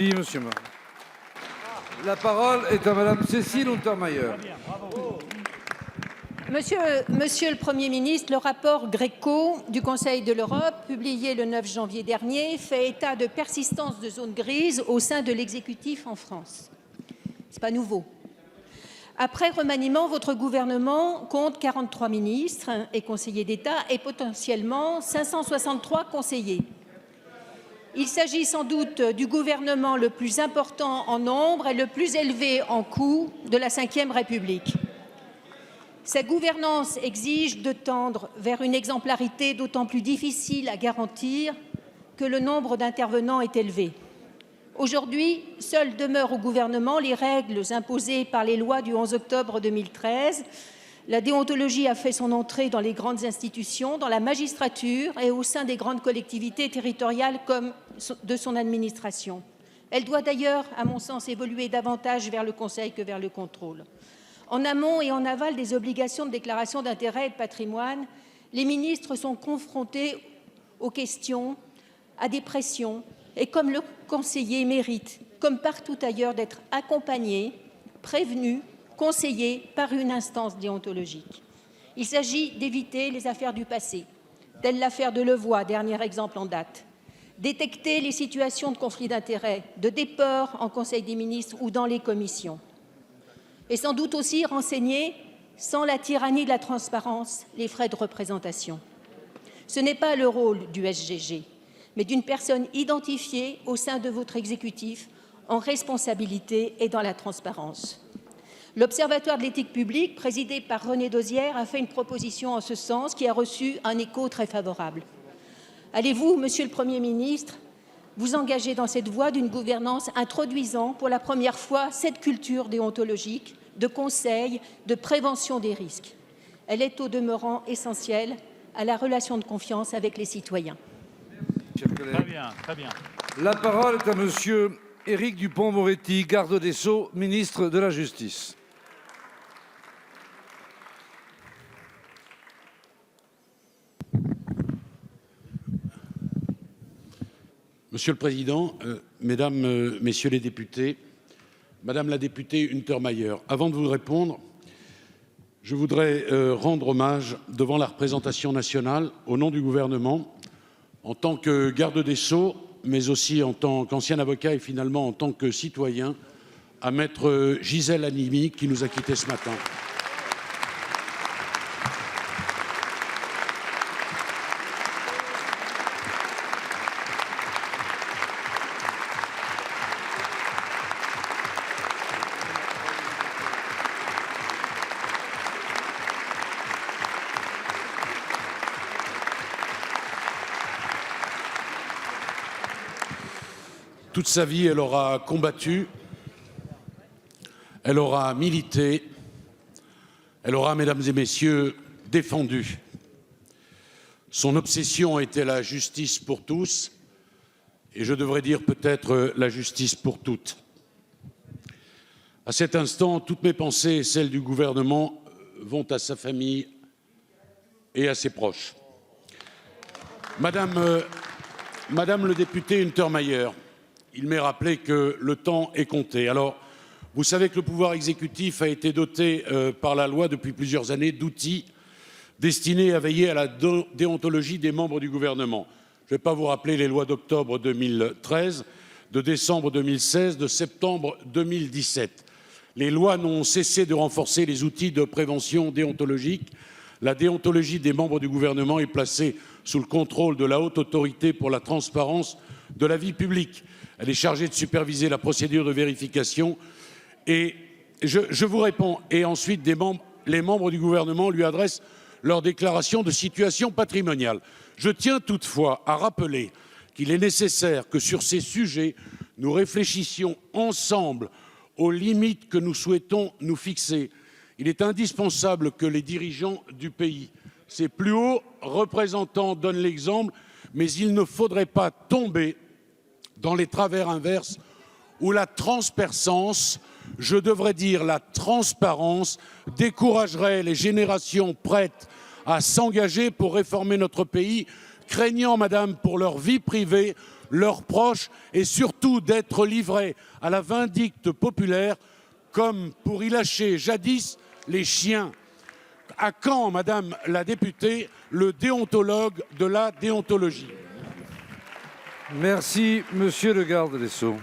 Oui, monsieur. La parole est à madame Cécile Untermaier. Monsieur le Premier ministre, le rapport Greco du Conseil de l'Europe, publié le 9 janvier dernier, fait état de persistance de zones grises au sein de l'exécutif en France. Ce n'est pas nouveau. Après remaniement, votre gouvernement compte 43 ministres et conseillers d'État et potentiellement 563 conseillers. Il s'agit sans doute du gouvernement le plus important en nombre et le plus élevé en coût de la Ve République. Sa gouvernance exige de tendre vers une exemplarité d'autant plus difficile à garantir que le nombre d'intervenants est élevé. Aujourd'hui, seules demeurent au gouvernement les règles imposées par les lois du 11 octobre 2013. La déontologie a fait son entrée dans les grandes institutions, dans la magistrature et au sein des grandes collectivités territoriales comme de son administration. Elle doit d'ailleurs, à mon sens, évoluer davantage vers le conseil que vers le contrôle. En amont et en aval des obligations de déclaration d'intérêt et de patrimoine, les ministres sont confrontés aux questions, à des pressions et, comme le conseiller, méritent, comme partout ailleurs, d'être accompagnés, prévenus, conseillés par une instance déontologique. Il s'agit d'éviter les affaires du passé, telle l'affaire de Levoix, dernier exemple en date, détecter les situations de conflit d'intérêts, de déport en Conseil des ministres ou dans les commissions, et sans doute aussi renseigner, sans la tyrannie de la transparence, les frais de représentation. Ce n'est pas le rôle du SGG, mais d'une personne identifiée au sein de votre exécutif en responsabilité et dans la transparence. L'Observatoire de l'éthique publique, présidé par René Dosière, a fait une proposition en ce sens qui a reçu un écho très favorable. Allez-vous, Monsieur le Premier ministre, vous engager dans cette voie d'une gouvernance introduisant pour la première fois cette culture déontologique, de conseil, de prévention des risques? Elle est au demeurant essentielle à la relation de confiance avec les citoyens. Très bien, très bien. La parole est à monsieur Éric Dupond-Moretti, garde des Sceaux, ministre de la Justice. Monsieur le Président, Mesdames, Messieurs les députés, Madame la députée Untermaier, avant de vous répondre, je voudrais rendre hommage devant la représentation nationale, au nom du gouvernement, en tant que garde des Sceaux, mais aussi en tant qu'ancien avocat et finalement en tant que citoyen, à maître Gisèle Halimi qui nous a quittés ce matin. Toute sa vie, elle aura combattu, elle aura milité, elle aura, mesdames et messieurs, défendu. Son obsession était la justice pour tous, et je devrais dire peut-être la justice pour toutes. À cet instant, toutes mes pensées et celles du gouvernement vont à sa famille et à ses proches. Madame le député Untermaier, il m'est rappelé que le temps est compté. Alors, vous savez que le pouvoir exécutif a été doté par la loi depuis plusieurs années d'outils destinés à veiller à la déontologie des membres du gouvernement. Je ne vais pas vous rappeler les lois d'octobre 2013, de décembre 2016, de septembre 2017. Les lois n'ont cessé de renforcer les outils de prévention déontologique. La déontologie des membres du gouvernement est placée sous le contrôle de la Haute Autorité pour la transparence de la vie publique. Elle est chargée de superviser la procédure de vérification. Et je vous réponds. Et ensuite, les membres du gouvernement lui adressent leur déclaration de situation patrimoniale. Je tiens toutefois à rappeler qu'il est nécessaire que sur ces sujets, nous réfléchissions ensemble aux limites que nous souhaitons nous fixer. Il est indispensable que les dirigeants du pays, ses plus hauts représentants, donnent l'exemple, mais il ne faudrait pas tomber dans les travers inverses où la transpercence, je devrais dire la transparence, découragerait les générations prêtes à s'engager pour réformer notre pays, craignant, madame, pour leur vie privée, leurs proches et surtout d'être livrés à la vindicte populaire comme pour y lâcher jadis les chiens. À quand, Madame la députée, le déontologue de la déontologie? Merci, Monsieur le garde des Sceaux.